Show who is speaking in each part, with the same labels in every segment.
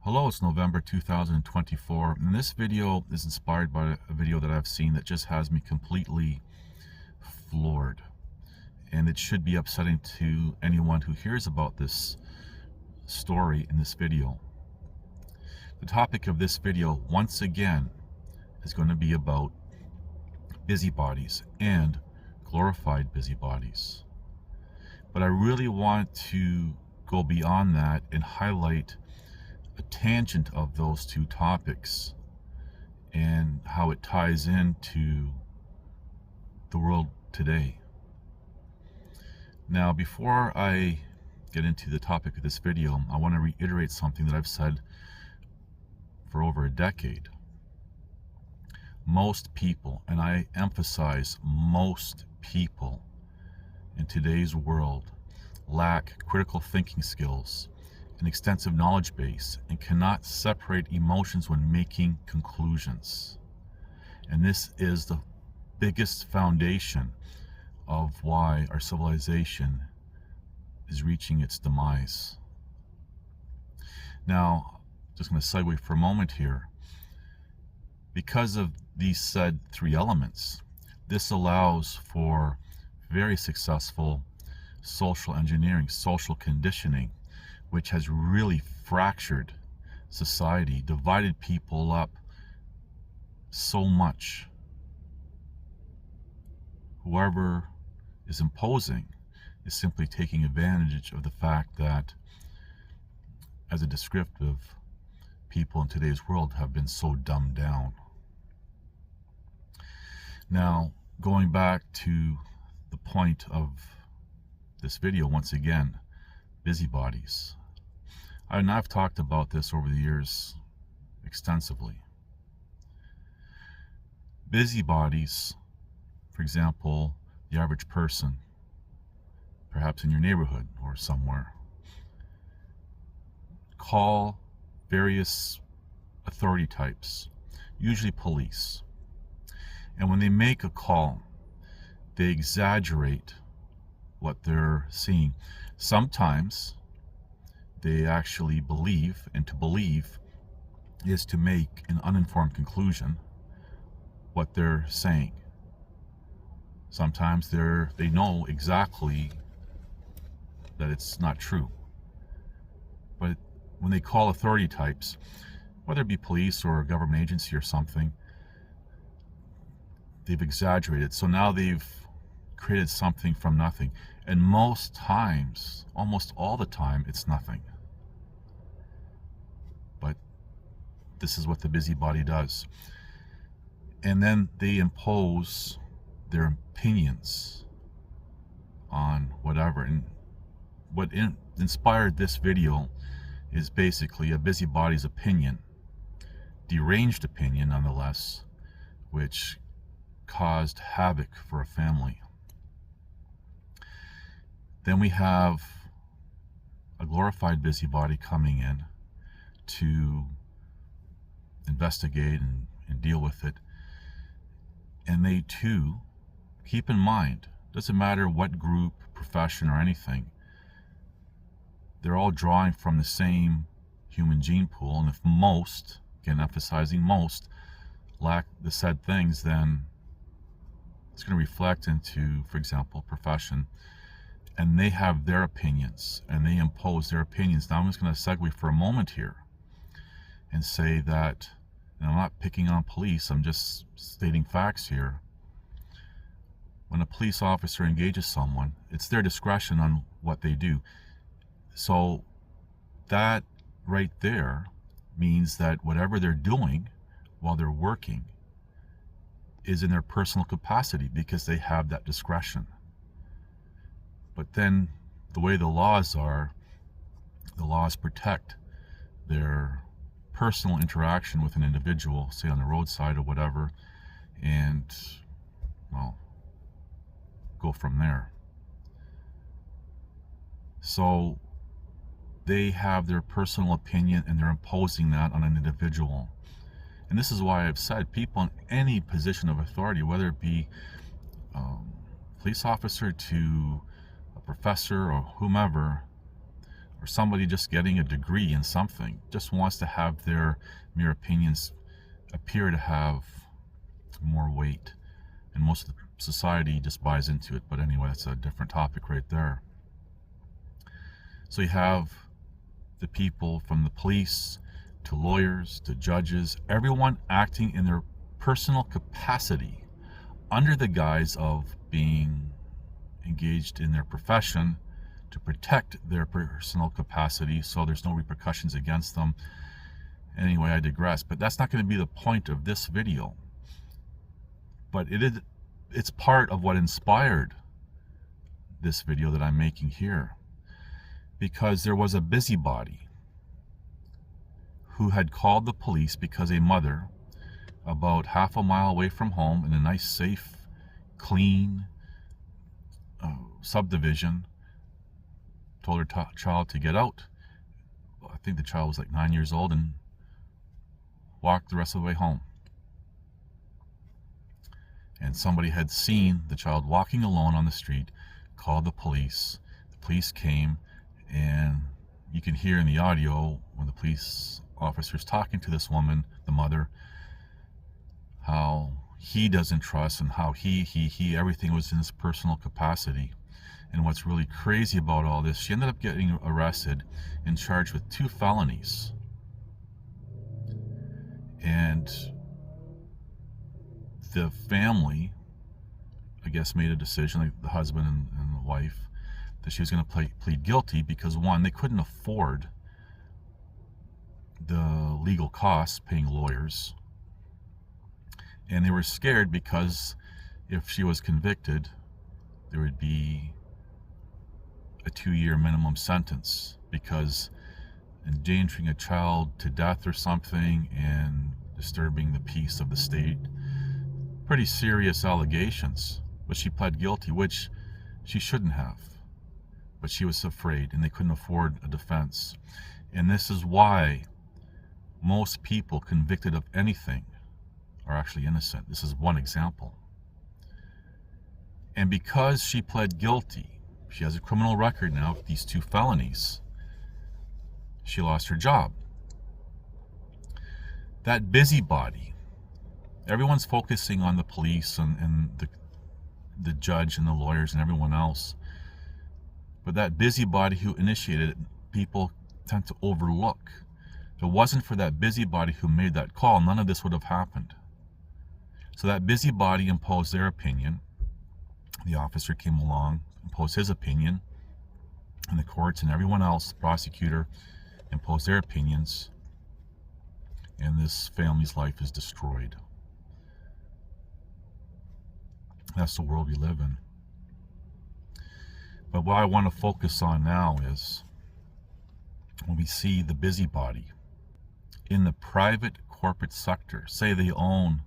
Speaker 1: Hello, it's November 2024, and this video is inspired by a video that I've seen that just has me completely floored. And it should be upsetting to anyone who hears about this story in this video. The topic of this video, once again, is going to be about busybodies and glorified busybodies. But I really want to go beyond that and highlight a tangent of those two topics and how it ties into the world today. Now, before I get into the topic of this video, I want to reiterate something that I've said for over a decade. Most people, and I emphasize most people in today's world, lack critical thinking skills, an extensive knowledge base, and cannot separate emotions when making conclusions. And this is the biggest foundation of why our civilization is reaching its demise. Now, just going to segue for a moment here. Because of these said three elements, this allows for very successful social engineering, social conditioning, which has really fractured society, divided people up so much. Whoever is imposing is simply taking advantage of the fact that, as a descriptive, people in today's world have been so dumbed down. Now, going back to the point of this video, once again, busybodies. And I've talked about this over the years extensively. Busybodies, for example, the average person, perhaps in your neighborhood or somewhere, call various authority types, usually police. And when they make a call, they exaggerate what they're seeing. Sometimes they actually believe, and to believe is to make an uninformed conclusion what they're saying. Sometimes they know exactly that it's not true. But when they call authority types, whether it be police or a government agency or something, they've exaggerated. So now they've created something from nothing. And most times, almost all the time, it's nothing. But this is what the busybody does. And then they impose their opinions on whatever. And what inspired this video is basically a busybody's opinion, deranged opinion nonetheless, which caused havoc for a family. Then we have a glorified busybody coming in to investigate and deal with it. And they too, keep in mind, doesn't matter what group, profession, or anything, they're all drawing from the same human gene pool. And if most, again emphasizing most, lack the said things, then it's going to reflect into, for example, profession. And they have their opinions, and they impose their opinions. Now I'm just going to segue for a moment here and say that, and I'm not picking on police, I'm just stating facts here. When a police officer engages someone, it's their discretion on what they do. So that right there means that whatever they're doing while they're working is in their personal capacity, because they have that discretion. But then the way the laws are, the laws protect their personal interaction with an individual, say on the roadside or whatever, and, well, go from there. So they have their personal opinion and they're imposing that on an individual. And this is why I've said people in any position of authority, whether it be police officer to a professor or whomever, or somebody just getting a degree in something, just wants to have their mere opinions appear to have more weight. And most of the society just buys into it. But anyway, that's a different topic right there. So you have the people from the police to lawyers to judges, everyone acting in their personal capacity under the guise of being engaged in their profession to protect their personal capacity so there's no repercussions against them. Anyway, I digress, but that's not going to be the point of this video. But it's part of what inspired this video that I'm making here. Because there was a busybody who had called the police because a mother about half a mile away from home in a nice, safe, clean subdivision told her child to get out. I think the child was like 9 years old, and walked the rest of the way home. And somebody had seen the child walking alone on the street, called the police. The police came, and you can hear in the audio when the police officer's talking to this woman, the mother, how he doesn't trust and how he everything was in his personal capacity. And what's really crazy about all this, she ended up getting arrested and charged with 2 felonies. And the family, I guess, made a decision, like the husband and the wife, that she was going to plead guilty because, one, they couldn't afford the legal costs paying lawyers, and they were scared because if she was convicted, there would be a 2-year minimum sentence, because endangering a child to death or something and disturbing the peace of the state, pretty serious allegations. But she pled guilty, which she shouldn't have, but she was afraid and they couldn't afford a defense. And this is why most people convicted of anything are actually innocent. This is one example. And because she pled guilty, she has a criminal record now with these 2 felonies, she lost her job. That busybody, everyone's focusing on the police and the judge and the lawyers and everyone else, but that busybody who initiated it, people tend to overlook. If it wasn't for that busybody who made that call, none of this would have happened. So that busybody imposed their opinion. The officer came along, imposed his opinion, and the courts and everyone else, the prosecutor, imposed their opinions, and this family's life is destroyed. That's the world we live in. But what I want to focus on now is when we see the busybody in the private corporate sector, say they own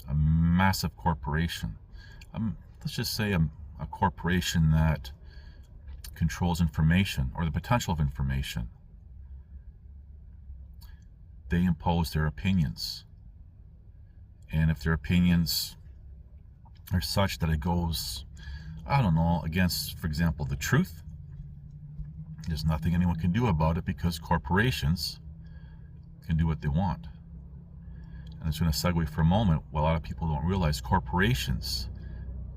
Speaker 1: a massive corporation, let's just say a corporation that controls information or the potential of information. They impose their opinions. And if their opinions are such that it goes, I don't know, against, for example, the truth, there's nothing anyone can do about it because corporations can do what they want. And I'm just going to segue for a moment. What a lot of people don't realize, corporations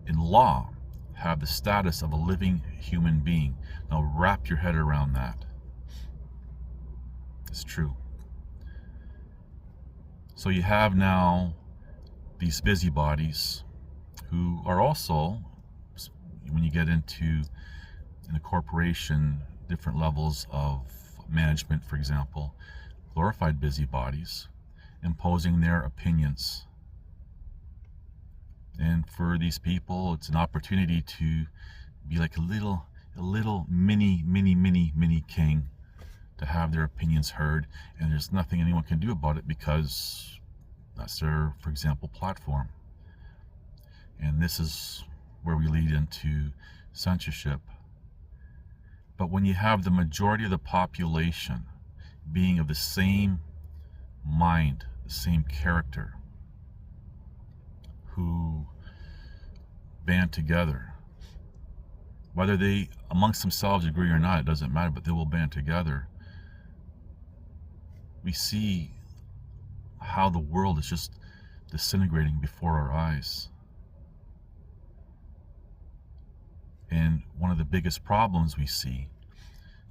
Speaker 1: in law have the status of a living human being. Now wrap your head around that. It's true. So you have now these busybodies who are also, when you get into in a corporation, different levels of management, for example, glorified busybodies, imposing their opinions. And for these people, it's an opportunity to be like a little a little mini king to have their opinions heard, and there's nothing anyone can do about it because that's their, for example, platform. And this is where we lead into censorship. But when you have the majority of the population being of the same mind, the same character, who band together, whether they amongst themselves agree or not, it doesn't matter, but they will band together, we see how the world is just disintegrating before our eyes. And one of the biggest problems we see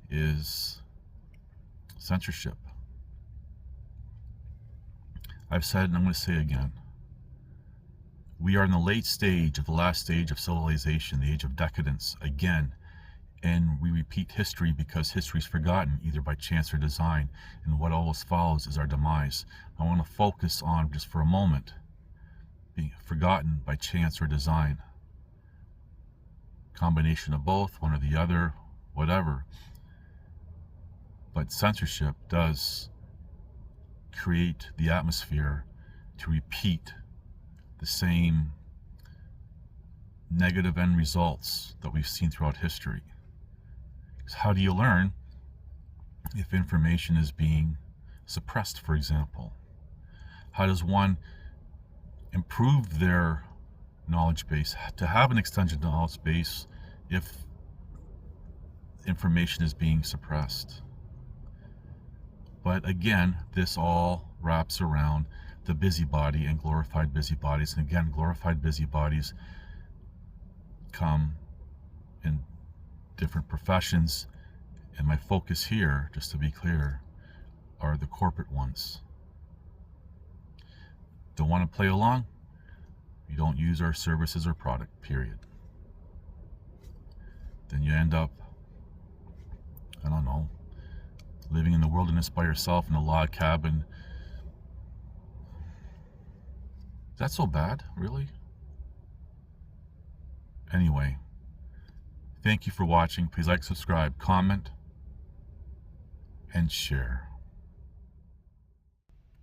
Speaker 1: is censorship. I've said, and I'm going to say again, we are in the late stage of the last stage of civilization, the age of decadence, again. And we repeat history because history is forgotten, either by chance or design. And what always follows is our demise. I want to focus on, just for a moment, being forgotten by chance or design. Combination of both, one or the other, whatever. But censorship does create the atmosphere to repeat the same negative end results that we've seen throughout history. Because how do you learn if information is being suppressed, for example? How does one improve their knowledge base, to have an extended knowledge base, if information is being suppressed? But again, this all wraps around the busybody and glorified busybodies. And again, glorified busybodies come in different professions. And my focus here, just to be clear, are the corporate ones. Don't want to play along? You don't use our services or product, period. Then you end up, I don't know, living in the wilderness by yourself in a log cabin. Is that so bad, really? Anyway, thank you for watching. Please like, subscribe, comment, and share.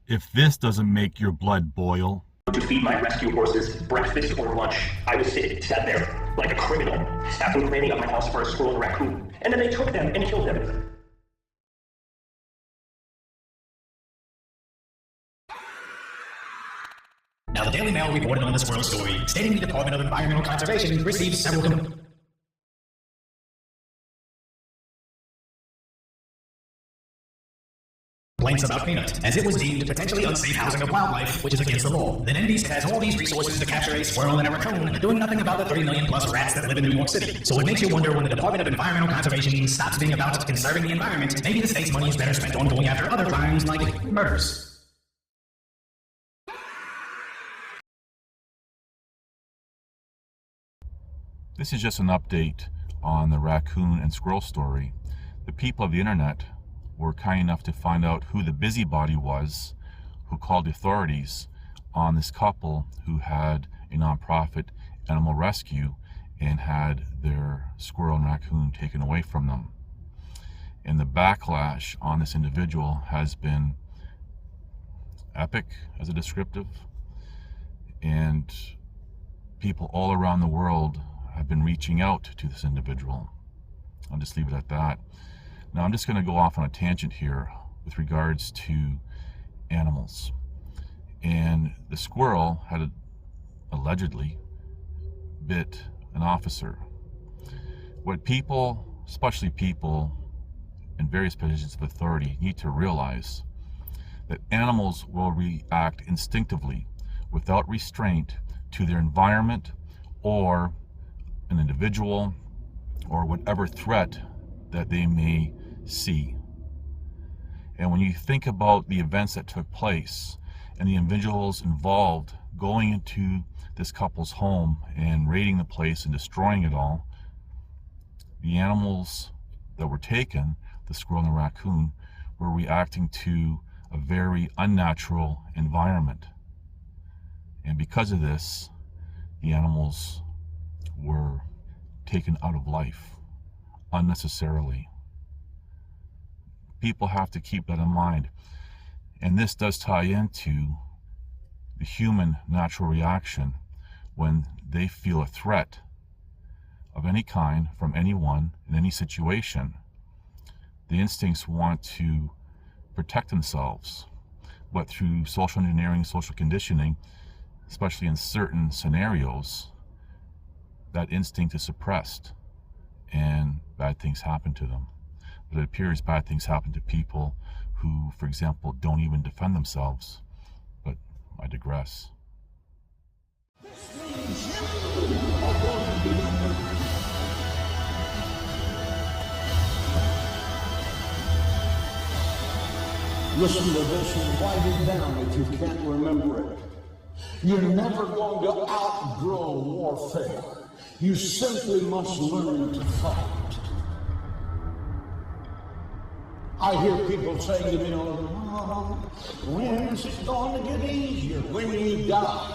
Speaker 1: If this doesn't make your blood boil,
Speaker 2: to feed my rescue horses breakfast or lunch, I was sat there like a criminal, after planning up my house for a squirrel and raccoon, and then they took them and killed them.
Speaker 3: Now, the Daily Mail reported on the squirrel story, stating the Department of Environmental Conservation received several complaints about Peanut, as it was deemed potentially unsafe housing of wildlife, which is against the law. Then NBC has all these resources to capture a squirrel and a raccoon, doing nothing about the 30 million plus rats that live in New York City. So it makes you wonder, when the Department of Environmental Conservation stops being about conserving the environment, maybe the state's money is better spent on going after other crimes like murders.
Speaker 1: this is just an update on the raccoon and squirrel story. The people of the internet were kind enough to find out who the busybody was, who called the authorities on this couple who had a nonprofit animal rescue and had their squirrel and raccoon taken away from them. And the backlash on this individual has been epic as a descriptive, and people all around the world have been reaching out to this individual. I'll just leave it at that. Now I'm just going to go off on a tangent here with regards to animals. And the squirrel had allegedly bit an officer. What people, especially people in various positions of authority, need to realize that animals will react instinctively without restraint to their environment or an individual or whatever threat that they may see. And when you think about the events that took place and the individuals involved going into this couple's home and raiding the place and destroying it all, the animals that were taken, the squirrel and the raccoon, were reacting to a very unnatural environment. And because of this, the animals were taken out of life unnecessarily. People have to keep that in mind. And this does tie into the human natural reaction when they feel a threat of any kind from anyone in any situation. The instincts want to protect themselves, but through social engineering, social conditioning, especially in certain scenarios, that instinct is suppressed and bad things happen to them. But it appears bad things happen to people who, for example, don't even defend themselves. But I digress.
Speaker 4: Listen to this and write it down if you can't remember it. You're never going to outgrow warfare. You simply must learn to fight. I hear people saying to me, oh, when is it going to get easier? When you die.